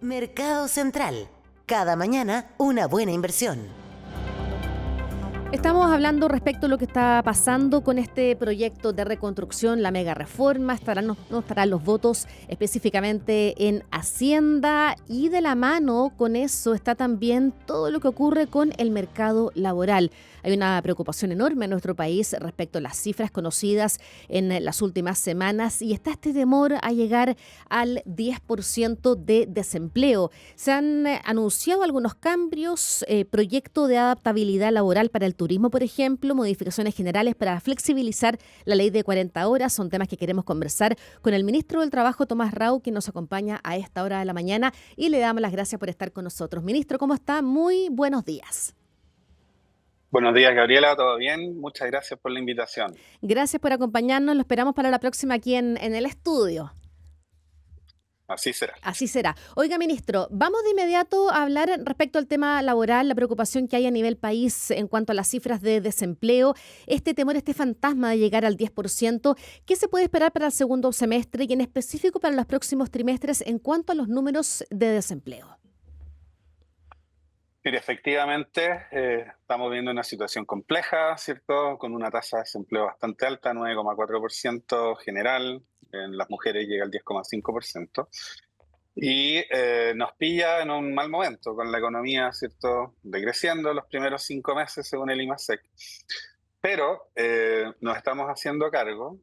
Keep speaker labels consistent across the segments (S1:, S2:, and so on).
S1: Mercado Central. Cada mañana una buena inversión.
S2: Estamos hablando respecto a lo que está pasando con este proyecto de reconstrucción, la mega reforma. No estarán los votos específicamente en Hacienda, y de la mano con eso está también todo lo que ocurre con el mercado laboral. Hay una preocupación enorme en nuestro país respecto a las cifras conocidas en las últimas semanas, y está este temor a llegar al 10% de desempleo. Se han anunciado algunos cambios, proyecto de adaptabilidad laboral para el turismo, por ejemplo, modificaciones generales para flexibilizar la ley de 40 horas. Son temas que queremos conversar con el ministro del Trabajo, Tomás Rau, que nos acompaña a esta hora de la mañana, y le damos las gracias por estar con nosotros. Ministro, ¿cómo está? Muy buenos días.
S3: Buenos días, Gabriela, ¿todo bien? Muchas gracias por la invitación.
S2: Gracias por acompañarnos. Lo esperamos para la próxima aquí en el estudio.
S3: Así será.
S2: Así será. Oiga, ministro, vamos de inmediato a hablar respecto al tema laboral, la preocupación que hay a nivel país en cuanto a las cifras de desempleo, este temor, este fantasma de llegar al 10%. ¿Qué se puede esperar para el segundo semestre y en específico para los próximos trimestres en cuanto a los números de desempleo?
S3: Mire, efectivamente, estamos viendo una situación compleja, ¿cierto? Con una tasa de desempleo bastante alta, 9,4% general, en las mujeres llega al 10,5%. Y nos pilla en un mal momento, con la economía, ¿cierto?, decreciendo los primeros 5 meses según el IMASEC. Pero nos estamos haciendo cargo,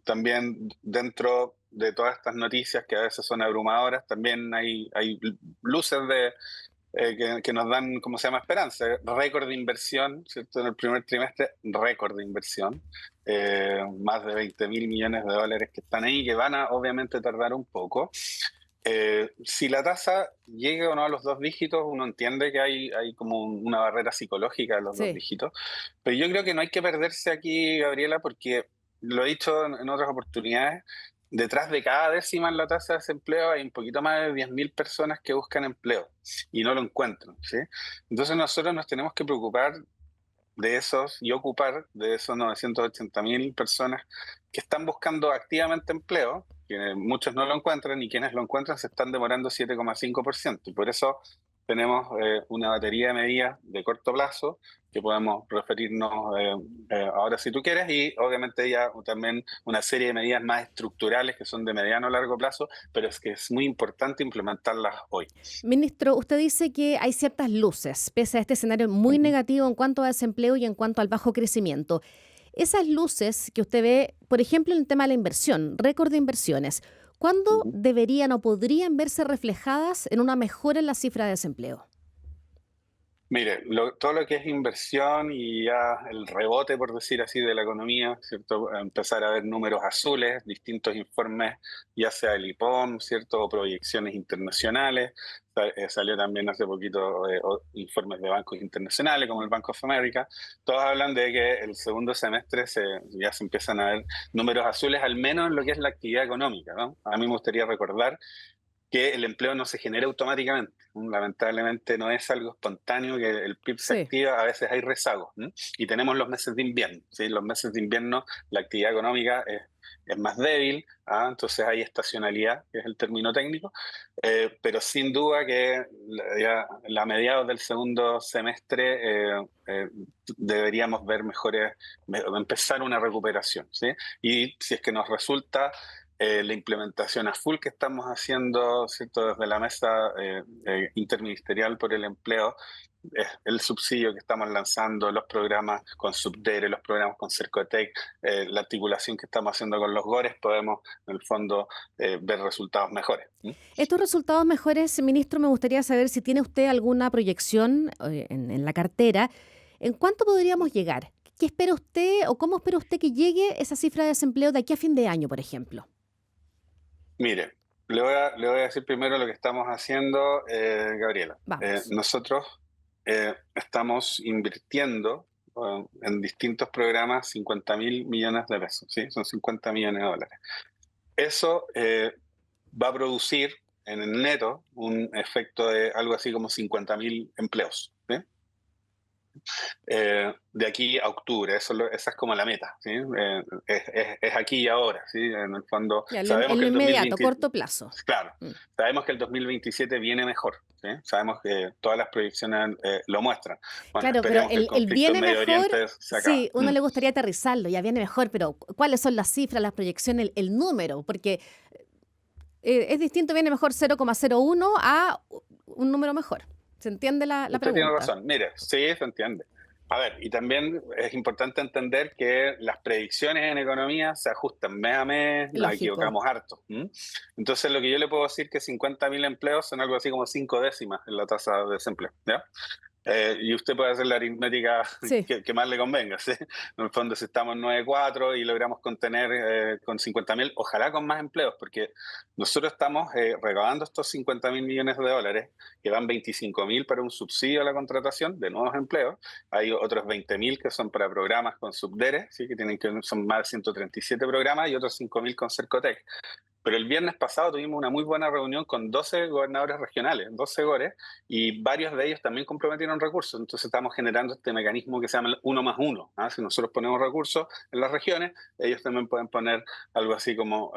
S3: también dentro de todas estas noticias que a veces son abrumadoras, también hay luces que nos dan, ¿cómo se llama?, esperanza. Récord de inversión, ¿cierto? En el primer trimestre, récord de inversión. Más de 20.000 millones de dólares que están ahí, que van a obviamente tardar un poco. Si la tasa llega o no a los 2 dígitos, uno entiende que hay como una barrera psicológica de los 2
S2: Sí.
S3: dígitos. Pero yo creo que no hay que perderse aquí, Gabriela, porque lo he dicho en otras oportunidades. Detrás de cada décima en la tasa de desempleo hay un poquito más de 10.000 personas que buscan empleo y no lo encuentran, ¿sí? Entonces nosotros nos tenemos que preocupar de esos y ocupar de esos 980.000 personas que están buscando activamente empleo, que muchos no lo encuentran, y quienes lo encuentran se están demorando 7,5%. Y por eso tenemos una batería de medidas de corto plazo que podemos referirnos ahora si tú quieres, y obviamente ya también una serie de medidas más estructurales que son de mediano a largo plazo, pero es que es muy importante implementarlas hoy.
S2: Ministro, usted dice que hay ciertas luces, pese a este escenario muy negativo en cuanto a desempleo y en cuanto al bajo crecimiento. Esas luces que usted ve, por ejemplo, en el tema de la inversión, récord de inversiones, ¿cuándo deberían o podrían verse reflejadas en una mejora en la cifra de desempleo?
S3: Mire, todo lo que es inversión y ya el rebote, por decir así, de la economía, ¿cierto? Empezar a ver números azules, distintos informes, ya sea el IPOM, ¿cierto? O proyecciones internacionales. Salió también hace poquito informes de bancos internacionales, como el Bank of America. Todos hablan de que el segundo semestre ya se empiezan a ver números azules, al menos en lo que es la actividad económica, ¿no? A mí me gustaría recordar que el empleo no se genera automáticamente. Lamentablemente no es algo espontáneo, que el PIB se
S2: Sí.
S3: activa, a veces hay rezagos, ¿no? Y tenemos los meses de invierno, ¿sí? Los meses de invierno la actividad económica es más débil, ¿ah? Entonces hay estacionalidad, que es el término técnico, pero sin duda que ya a mediados del segundo semestre deberíamos ver empezar una recuperación, ¿sí? Y si es que nos resulta la implementación a full que estamos haciendo, ¿cierto?, desde la mesa interministerial por el empleo, el subsidio que estamos lanzando, los programas con Subdere, los programas con Cercotec, la articulación que estamos haciendo con los GORES, podemos en el fondo ver resultados mejores.
S2: Estos resultados mejores, ministro, me gustaría saber si tiene usted alguna proyección en la cartera. ¿En cuánto podríamos llegar? ¿Qué espera usted o cómo espera usted que llegue esa cifra de desempleo de aquí a fin de año, por ejemplo?
S3: Mire, le voy a decir primero lo que estamos haciendo, Gabriela.
S2: Vamos.
S3: Nosotros estamos invirtiendo en distintos programas 50.000 millones de pesos, ¿sí? Son 50 millones de dólares. Eso va a producir en el neto un efecto de algo así como 50.000 empleos, ¿sí? De aquí a octubre, esa es como la meta, ¿sí? Es aquí y ahora, ¿sí? En el fondo,
S2: Ya,
S3: sabemos
S2: en
S3: que
S2: lo
S3: el
S2: inmediato,
S3: 2020,
S2: corto plazo.
S3: claro,
S2: Mm.
S3: sabemos que el 2027 viene mejor, ¿sí? Sabemos que todas las proyecciones lo muestran. Bueno,
S2: Claro, pero
S3: esperemos que el
S2: el
S3: conflicto en
S2: viene
S3: Medio
S2: mejor,
S3: Oriente se acabe.
S2: sí, uno le gustaría aterrizarlo, ya viene mejor, pero ¿cuáles son las cifras, las proyecciones, el número? Porque es distinto, viene mejor 0,01 a un número mejor. ¿Se entiende la
S3: Usted tiene
S2: pregunta?
S3: razón. Mire, sí, se entiende. A ver, y también es importante entender que las predicciones en economía se ajustan mes a mes, nos
S2: Lógico.
S3: equivocamos harto. ¿M? Entonces, lo que yo le puedo decir que 50.000 empleos son algo así como 5 décimas en la tasa de desempleo, ¿ya? Y usted puede hacer la aritmética
S2: Sí.
S3: que más le convenga, ¿sí? En el fondo, si estamos en 9,4 y logramos contener con 50.000, ojalá con más empleos, porque nosotros estamos recaudando estos 50.000 millones de dólares, que van 25.000 para un subsidio a la contratación de nuevos empleos. Hay otros 20.000 que son para programas con Subdere, ¿sí? Son más de 137 programas, y otros 5.000 con Cercotec. Pero el viernes pasado tuvimos una muy buena reunión con 12 gobernadores regionales, 12 gores, y varios de ellos también comprometieron recursos. Entonces estamos generando este mecanismo que se llama el 1+1. ¿Ah? Si nosotros ponemos recursos en las regiones, ellos también pueden poner algo así como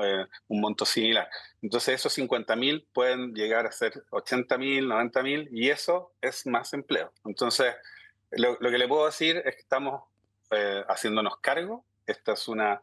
S3: un monto similar. Entonces esos 50.000 pueden llegar a ser 80.000, 90.000, y eso es más empleo. Entonces, lo que le puedo decir es que estamos haciéndonos cargo. Esta es una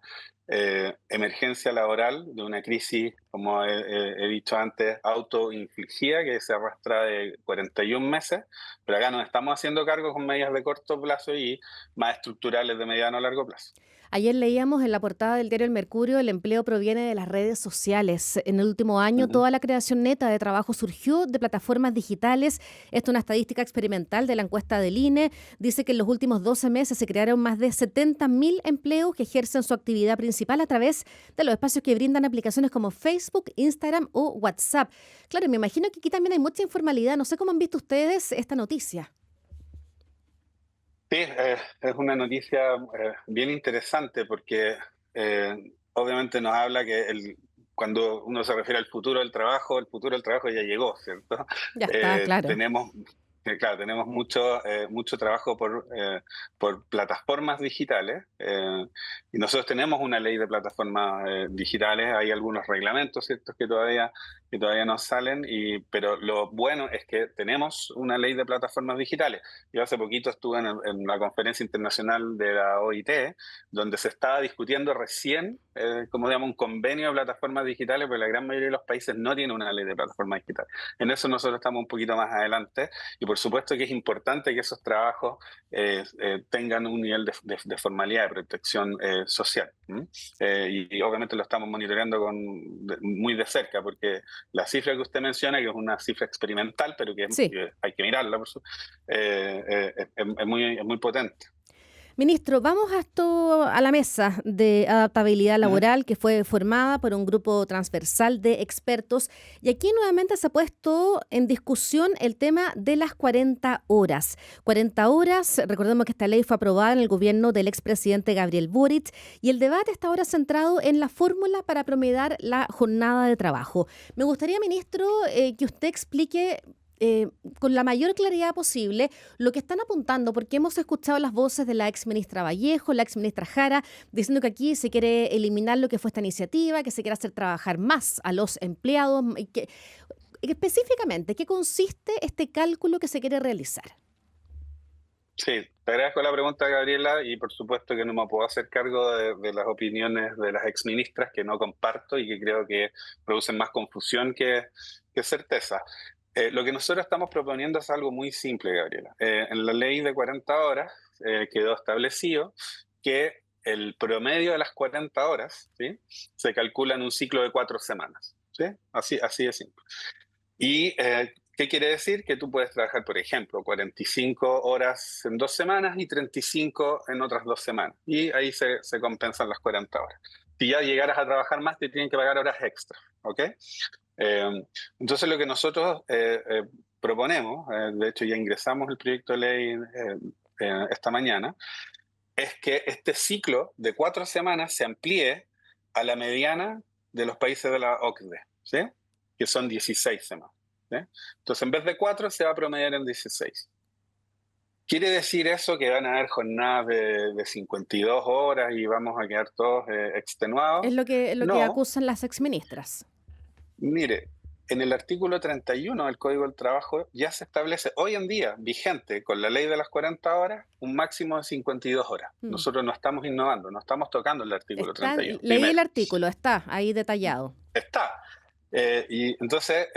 S3: emergencia laboral de una crisis, como he dicho antes, autoinfligida, que se arrastra de 41 meses, pero acá nos estamos haciendo cargo con medidas de corto plazo y más estructurales de mediano a largo plazo.
S2: Ayer leíamos en la portada del diario El Mercurio, el empleo proviene de las redes sociales. En el último año,
S3: Ujú.
S2: toda la creación neta de trabajo surgió de plataformas digitales. Esto es una estadística experimental de la encuesta del INE. Dice que en los últimos 12 meses se crearon más de 70.000 empleos que ejercen su actividad principal a través de los espacios que brindan aplicaciones como Facebook, Instagram o WhatsApp. Claro, me imagino que aquí también hay mucha informalidad. No sé cómo han visto ustedes esta noticia.
S3: Sí, es una noticia bien interesante porque obviamente nos habla que cuando uno se refiere al futuro del trabajo, el futuro del trabajo ya llegó, ¿cierto?
S2: Ya está, claro.
S3: Tenemos, claro, tenemos mucho trabajo por plataformas digitales, y nosotros tenemos una ley de plataformas digitales. Hay algunos reglamentos, ¿cierto?, que todavía no salen, pero lo bueno es que tenemos una ley de plataformas digitales. Yo hace poquito estuve en la conferencia internacional de la OIT, donde se estaba discutiendo recién, como digamos, un convenio de plataformas digitales, porque la gran mayoría de los países no tiene una ley de plataformas digitales. En eso nosotros estamos un poquito más adelante, y por supuesto que es importante que esos trabajos tengan un nivel de formalidad, de protección social. Y obviamente lo estamos monitoreando muy de cerca, porque la cifra que usted menciona, que es una cifra experimental, pero que
S2: Sí.
S3: hay que mirarla, por supuesto, es muy potente.
S2: Ministro, vamos a la mesa de adaptabilidad
S3: Ujú.
S2: laboral que fue formada por un grupo transversal de expertos, y aquí nuevamente se ha puesto en discusión el tema de las 40 horas. 40 horas, recordemos que esta ley fue aprobada en el gobierno del expresidente Gabriel Boric, y el debate está ahora centrado en la fórmula para promediar la jornada de trabajo. Me gustaría, ministro, que usted explique con la mayor claridad posible lo que están apuntando, porque hemos escuchado las voces de la exministra Vallejo, la exministra Jara, diciendo que aquí se quiere eliminar lo que fue esta iniciativa, que se quiere hacer trabajar más a los empleados. Específicamente, ¿qué consiste este cálculo que se quiere realizar?
S3: Sí, te agradezco la pregunta, Gabriela, y por supuesto que no me puedo hacer cargo de las opiniones de las exministras, que no comparto y que creo que producen más confusión que certeza. Lo que nosotros estamos proponiendo es algo muy simple, Gabriela. En la ley de 40 horas quedó establecido que el promedio de las 40 horas, ¿sí?, se calcula en un ciclo de 4 semanas. ¿Sí? Así de simple. ¿Y qué quiere decir? Que tú puedes trabajar, por ejemplo, 45 horas en 2 semanas y 35 en otras 2 semanas. Y ahí se compensan las 40 horas. Si ya llegaras a trabajar más, te tienen que pagar horas extra. ¿Ok? Entonces, lo que nosotros proponemos, de hecho ya ingresamos el proyecto de ley esta mañana, es que este ciclo de 4 semanas se amplíe a la mediana de los países de la OCDE, ¿sí?, que son 16 semanas. ¿Sí? Entonces, en vez de 4, se va a promediar en 16. ¿Quiere decir eso que van a haber jornadas de 52 horas y vamos a quedar todos
S2: Es
S3: extenuados?
S2: lo que
S3: No,
S2: acusan las exministras.
S3: mire, en el artículo 31 del Código del Trabajo ya se establece hoy en día, vigente con la ley de las 40 horas, un máximo de 52 horas.
S2: Mm.
S3: Nosotros no estamos innovando, no estamos tocando el artículo
S2: Está,
S3: 31.
S2: leí el
S3: Primero,
S2: artículo, está ahí detallado.
S3: está. Y entonces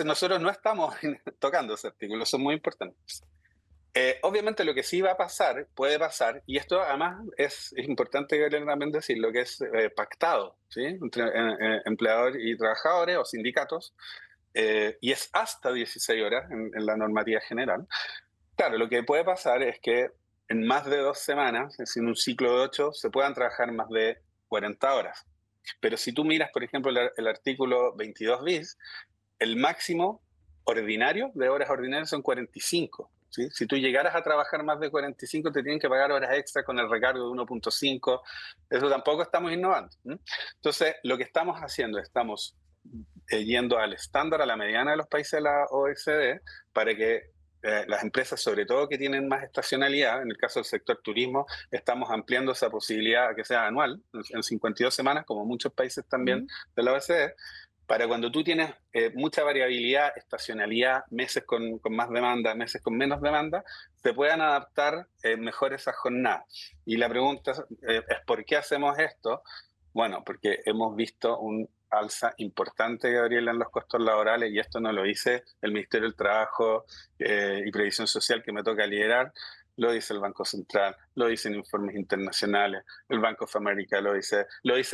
S3: nosotros no estamos tocando ese artículo, eso es muy importante. Obviamente lo que sí va a pasar, puede pasar, y esto además es importante también decir, lo que es pactado, ¿sí? Entre empleadores y trabajadores o sindicatos, y es hasta 16 horas en la normativa general. Claro, lo que puede pasar es que en más de 2 semanas, es decir, en un ciclo de 8, se puedan trabajar más de 40 horas. Pero si tú miras, por ejemplo, el artículo 22 bis, el máximo ordinario de horas ordinarias son 45. ¿Sí? Si tú llegaras a trabajar más de 45, te tienen que pagar horas extras con el recargo de 1.5. Eso tampoco estamos innovando. ¿Sí? Entonces, lo que estamos haciendo, estamos yendo al estándar, a la mediana de los países de la OECD, para que las empresas, sobre todo que tienen más estacionalidad, en el caso del sector turismo, estamos ampliando esa posibilidad a que sea anual, en 52 semanas, como muchos países también
S2: Ujú.
S3: de la OECD, para cuando tú tienes mucha variabilidad, estacionalidad, meses con más demanda, meses con menos demanda, se puedan adaptar mejor esas jornadas. Y la pregunta es ¿por qué hacemos esto? Bueno, porque hemos visto un alza importante, Gabriela, en los costos laborales, y esto no lo dice el Ministerio del Trabajo y Previsión Social, que me toca liderar, lo dice el Banco Central, lo dicen informes internacionales, el Banco of America lo dice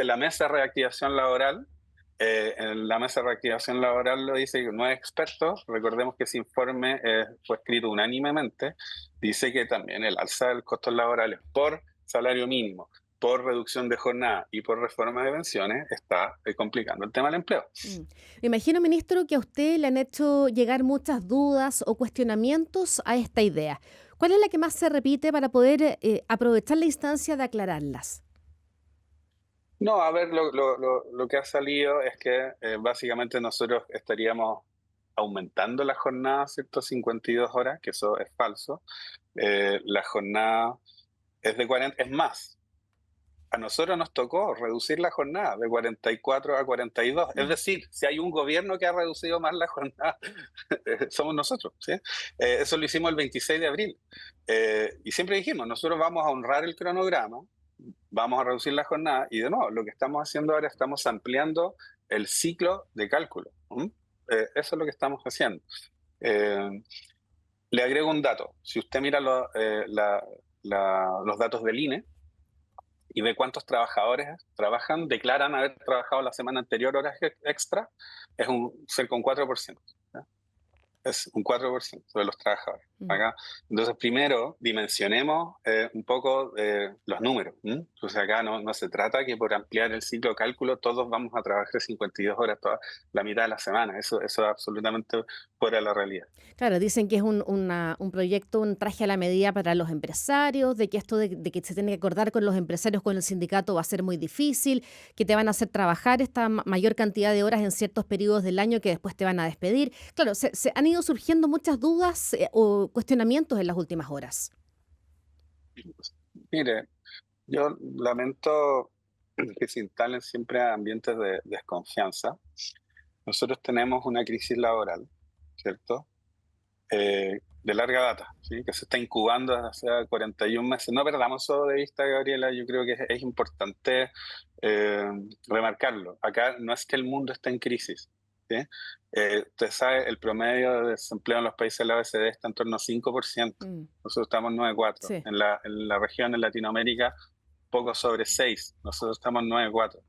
S3: la Mesa de Reactivación Laboral. En la Mesa de Reactivación Laboral lo dice que 9 expertos, recordemos que ese informe fue escrito unánimemente, dice que también el alza de los costos laborales por salario mínimo, por reducción de jornada y por reforma de pensiones está complicando el tema del empleo.
S2: Mm. Me imagino, ministro, que a usted le han hecho llegar muchas dudas o cuestionamientos a esta idea. ¿Cuál es la que más se repite para poder aprovechar la instancia de aclararlas?
S3: No, a ver, lo que ha salido es que básicamente nosotros estaríamos aumentando la jornada, ¿cierto? 52 horas, que eso es falso. La jornada es de 40, es más, a nosotros nos tocó reducir la jornada de 44 a 42. Es
S2: Mm.
S3: decir, si hay un gobierno que ha reducido más la jornada, somos nosotros. ¿Sí? Eso lo hicimos el 26 de abril. Y siempre dijimos, nosotros vamos a honrar el cronograma, vamos a reducir la jornada y de nuevo, lo que estamos haciendo ahora, estamos ampliando el ciclo de cálculo. Eso es lo que estamos haciendo. Eh, Le agrego un dato. Si usted mira los datos del INE, y ve cuántos trabajadores trabajan, declaran haber trabajado la semana anterior horas extra, es cerca de un 4%. ¿Ya? Es un 4% de los trabajadores.
S2: Mm.
S3: Acá. Entonces, primero, dimensionemos un poco los números. Entonces, acá no se trata que por ampliar el ciclo de cálculo todos vamos a trabajar 52 horas toda la mitad de la semana. Eso es absolutamente fuera de la realidad.
S2: Claro, dicen que es un proyecto, un traje a la medida para los empresarios, de que esto de que se tiene que acordar con los empresarios, con el sindicato va a ser muy difícil, que te van a hacer trabajar esta mayor cantidad de horas en ciertos periodos del año que después te van a despedir. Claro, se han ido surgiendo muchas dudas o cuestionamientos en las últimas horas.
S3: Mire, yo lamento que se instalen siempre ambientes de desconfianza. Nosotros tenemos una crisis laboral, ¿cierto? De larga data, ¿sí? Que se está incubando desde hace 41 meses. No perdamos eso de vista, Gabriela, yo creo que es importante eh, remarcarlo. Acá no es que el mundo esté en crisis, ¿sí? Usted sabe, el promedio de desempleo en los países de la OECD está en torno a 5%.
S2: Mm.
S3: Nosotros estamos en 9,4%.
S2: Sí.
S3: En la región, en Latinoamérica, poco sobre 6%. Nosotros estamos en 9,4%.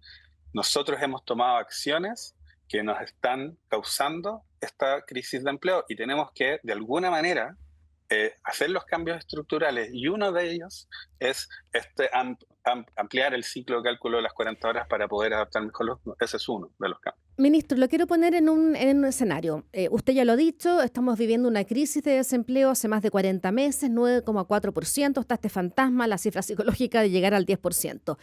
S3: Nosotros hemos tomado acciones que nos están causando esta crisis de empleo y tenemos que, de alguna manera, hacer los cambios estructurales y uno de ellos es ampliar el ciclo de cálculo de las 40 horas para poder adaptar mejor ese es uno de los cambios.
S2: Ministro, lo quiero poner en un escenario. Usted ya lo ha dicho, estamos viviendo una crisis de desempleo hace más de 40 meses, 9,4%, está este fantasma, la cifra psicológica de llegar al 10%.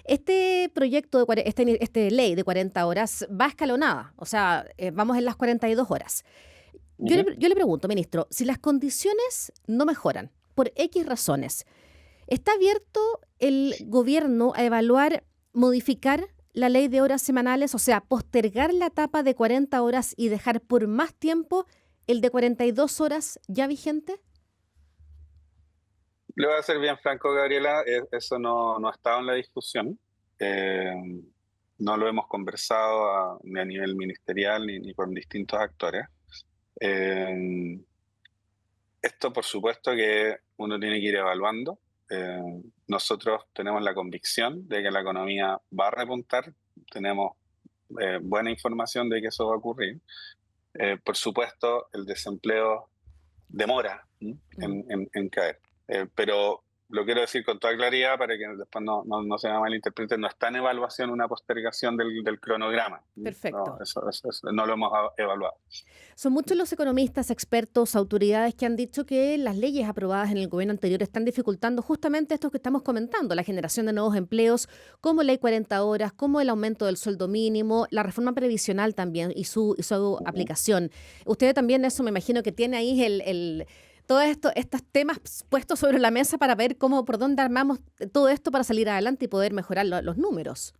S2: Este proyecto, esta ley de 40 horas va escalonada, o sea, vamos en las 42 horas.
S3: Ujú.
S2: Yo le pregunto, ministro, si las condiciones no mejoran por X razones, ¿está abierto el gobierno a evaluar modificar la ley de horas semanales, o sea, postergar la etapa de 40 horas y dejar por más tiempo el de 42 horas ya vigente?
S3: Le voy a ser bien franco, Gabriela, eso no ha estado en la discusión. Eh, no lo hemos conversado ni a nivel ministerial ni con distintos actores. Eh, Esto, por supuesto, que uno tiene que ir evaluando. Eh, Nosotros tenemos la convicción de que la economía va a repuntar. Tenemos buena información de que eso va a ocurrir. Por supuesto, el desempleo demora, ¿m?,
S2: Mm.
S3: en caer. Pero lo quiero decir con toda claridad para que después no se me malinterprete, no está en evaluación una postergación del cronograma. ¿M? No,
S2: Perfecto.
S3: eso no lo hemos evaluado.
S2: Son muchos los economistas, expertos, autoridades que han dicho que las leyes aprobadas en el gobierno anterior están dificultando justamente esto que estamos comentando, la generación de nuevos empleos, como Ley 40 horas, como el aumento del sueldo mínimo, la reforma previsional también y su
S3: Ujú.
S2: aplicación. Usted también eso me imagino que tiene ahí todos estos temas puestos sobre la mesa para ver cómo, por dónde armamos todo esto para salir adelante y poder mejorar los números.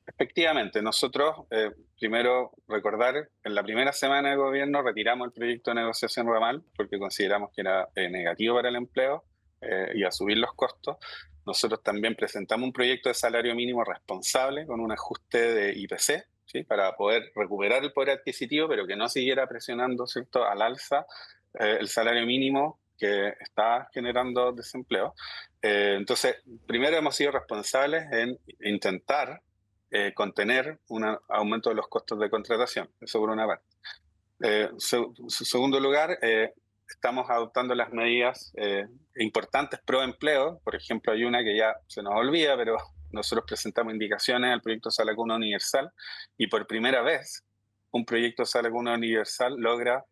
S3: Efectivamente, nosotros, primero recordar, en la primera semana de gobierno retiramos el proyecto de negociación ramal porque consideramos que era negativo para el empleo y a subir los costos. Nosotros también presentamos un proyecto de salario mínimo responsable con un ajuste de IPC, ¿sí?, para poder recuperar el poder adquisitivo, pero que no siguiera presionando, ¿cierto?, al alza el salario mínimo que está generando desempleo. Entonces, primero hemos sido responsables en intentar contener un aumento de los costos de contratación, eso por una parte. Segundo lugar, estamos adoptando las medidas importantes pro empleo. Por ejemplo, hay una que ya se nos olvida, pero nosotros presentamos indicaciones al proyecto Sala Cuna Universal y por primera vez un proyecto Sala Cuna Universal logra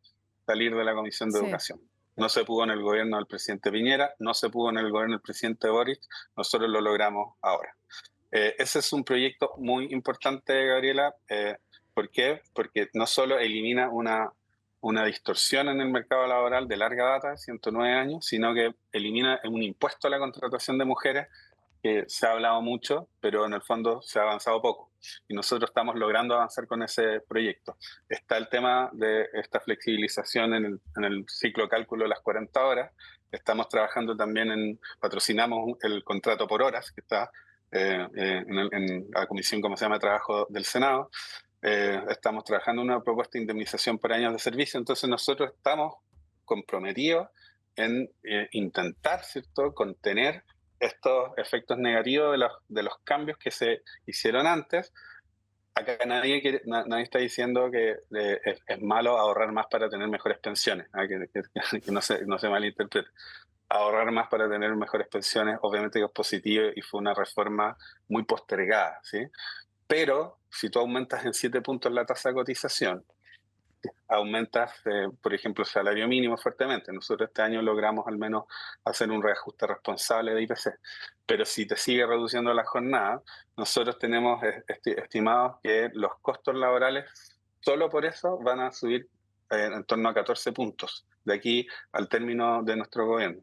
S3: salir de la Comisión de
S2: Sí.
S3: Educación. No se pudo en el gobierno del presidente Piñera, no se pudo en el gobierno del presidente Boric, nosotros lo logramos ahora. Ese es un proyecto muy importante, Gabriela. ¿Por qué? Porque no solo elimina una distorsión en el mercado laboral de larga data, 109 años, sino que elimina un impuesto a la contratación de mujeres que se ha hablado mucho, pero en el fondo se ha avanzado poco. Y nosotros estamos logrando avanzar con ese proyecto. Está el tema de esta flexibilización en el ciclo de cálculo de las 40 horas. Estamos trabajando también patrocinamos el contrato por horas, que está en la Comisión, ¿cómo se llama?, Trabajo del Senado. Estamos trabajando en una propuesta de indemnización por años de servicio. Entonces nosotros estamos comprometidos en intentar, ¿cierto?, contener estos efectos negativos de los cambios que se hicieron antes. Acá nadie está diciendo que es malo ahorrar más para tener mejores pensiones, que no se malinterprete. Ahorrar más para tener mejores pensiones, obviamente que es positivo y fue una reforma muy postergada, ¿sí? Pero si tú aumentas en 7 puntos la tasa de cotización, aumentas, por ejemplo, el salario mínimo fuertemente. Nosotros este año logramos al menos hacer un reajuste responsable de IPC. Pero si te sigue reduciendo la jornada, nosotros tenemos estimados que los costos laborales solo por eso van a subir en torno a 14 puntos de aquí al término de nuestro gobierno.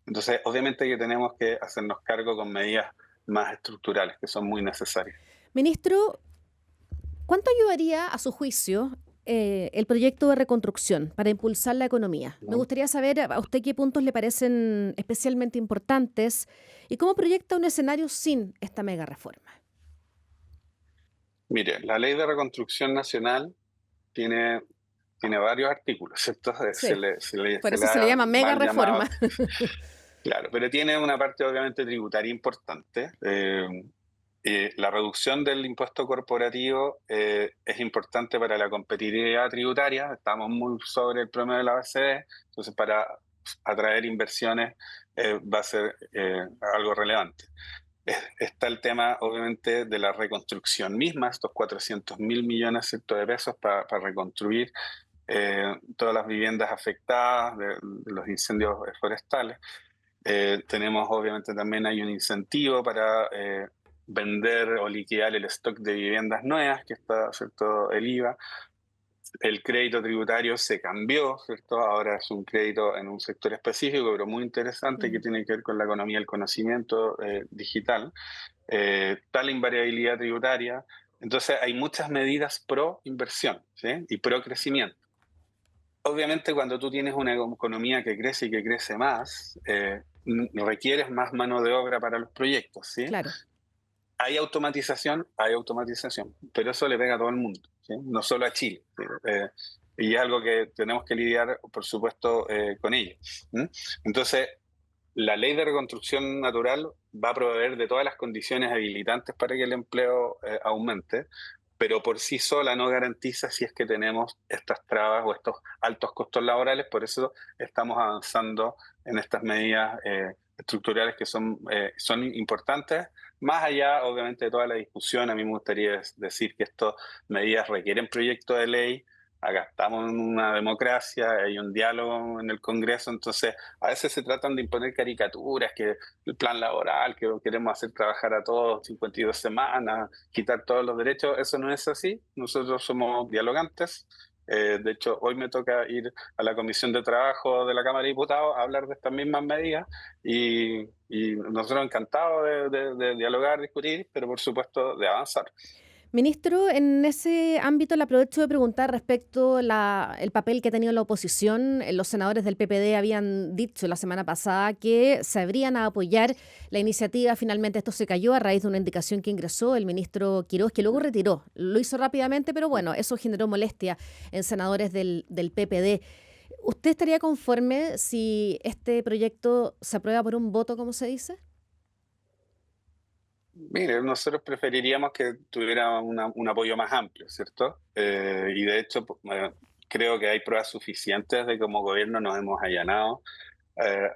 S3: Entonces, obviamente que tenemos que hacernos cargo con medidas más estructurales que son muy necesarias.
S2: Ministro, ¿cuánto ayudaría, a su juicio, el proyecto de reconstrucción para impulsar la economía? Me
S3: ¿No?
S2: gustaría saber a usted qué puntos le parecen especialmente importantes y cómo proyecta un escenario sin esta mega reforma.
S3: Mire, la Ley de Reconstrucción Nacional tiene varios artículos, ¿cierto? Se
S2: Sí,
S3: le, se le,
S2: por
S3: se le
S2: eso se le
S3: ha
S2: llama mega
S3: mal llamado,
S2: reforma.
S3: claro, pero tiene una parte obviamente tributaria importante. La reducción del impuesto corporativo es importante para la competitividad tributaria. Estamos muy sobre el promedio de la OCDE, entonces para atraer inversiones va a ser algo relevante. Está el tema, obviamente, de la reconstrucción misma, estos 400.000 millones, ¿cierto?, de pesos para reconstruir todas las viviendas afectadas de los incendios forestales. Tenemos, obviamente, también hay un incentivo para vender o liquidar el stock de viviendas nuevas, que está, ¿cierto?, el IVA. El crédito tributario se cambió, ¿cierto? Ahora es un crédito en un sector específico, pero muy interesante, que
S2: Mm.
S3: tiene que ver con la economía del conocimiento digital. Está la invariabilidad tributaria. Entonces hay muchas medidas pro inversión, ¿sí? Y pro crecimiento. Obviamente, cuando tú tienes una economía que crece y que crece más, requieres más mano de obra para los proyectos, ¿sí?
S2: Claro.
S3: Hay automatización, pero eso le pega a todo el mundo, ¿sí? No solo a Chile. ¿Sí? Y es algo que tenemos que lidiar, por supuesto, con ello. ¿Sí? Entonces, la ley de reconstrucción natural va a proveer de todas las condiciones habilitantes para que el empleo aumente, pero por sí sola no garantiza si es que tenemos estas trabas o estos altos costos laborales. Por eso estamos avanzando en estas medidas estructurales que son importantes. Más allá, obviamente, de toda la discusión, a mí me gustaría decir que estas medidas requieren proyecto de ley. Acá estamos en una democracia, hay un diálogo en el Congreso, entonces a veces se tratan de imponer caricaturas, que el plan laboral, que queremos hacer trabajar a todos 52 semanas, quitar todos los derechos. Eso no es así. Nosotros somos dialogantes. De hecho, hoy me toca ir a la Comisión de Trabajo de la Cámara de Diputados a hablar de estas mismas medidas y nosotros encantados de dialogar, discutir, pero por supuesto de avanzar.
S2: Ministro, en ese ámbito le aprovecho de preguntar respecto el papel que ha tenido la oposición. Los senadores del PPD habían dicho la semana pasada que se habrían a apoyar la iniciativa. Finalmente esto se cayó a raíz de una indicación que ingresó el ministro Quirós, que luego retiró. Lo hizo rápidamente, pero bueno, eso generó molestia en senadores del PPD. ¿Usted estaría conforme si este proyecto se aprueba por un voto, como se dice?
S3: Mire, nosotros preferiríamos que tuviera un apoyo más amplio, ¿cierto? Y de hecho, creo que hay pruebas suficientes de que como gobierno nos hemos allanado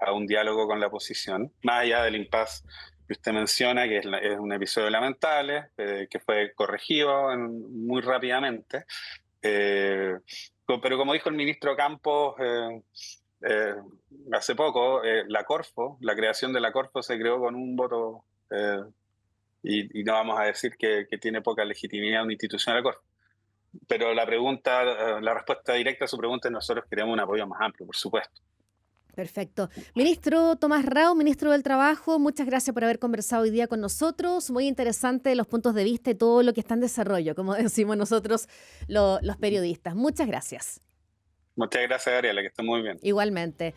S3: a un diálogo con la oposición, más allá del impasse que usted menciona, que es un episodio lamentable, que fue corregido muy rápidamente. Pero como dijo el ministro Campos eh, hace poco, la Corfo, la creación de la Corfo se creó con un voto. Y no vamos a decir que tiene poca legitimidad una institución de la Corte. Pero la respuesta directa a su pregunta es: nosotros queremos un apoyo más amplio, por supuesto.
S2: Perfecto. Ministro Tomás Rao, ministro del Trabajo, muchas gracias por haber conversado hoy día con nosotros. Muy interesante los puntos de vista y todo lo que está en desarrollo, como decimos nosotros los periodistas. Muchas gracias.
S3: Muchas gracias, Gabriela, que esté muy bien.
S2: Igualmente.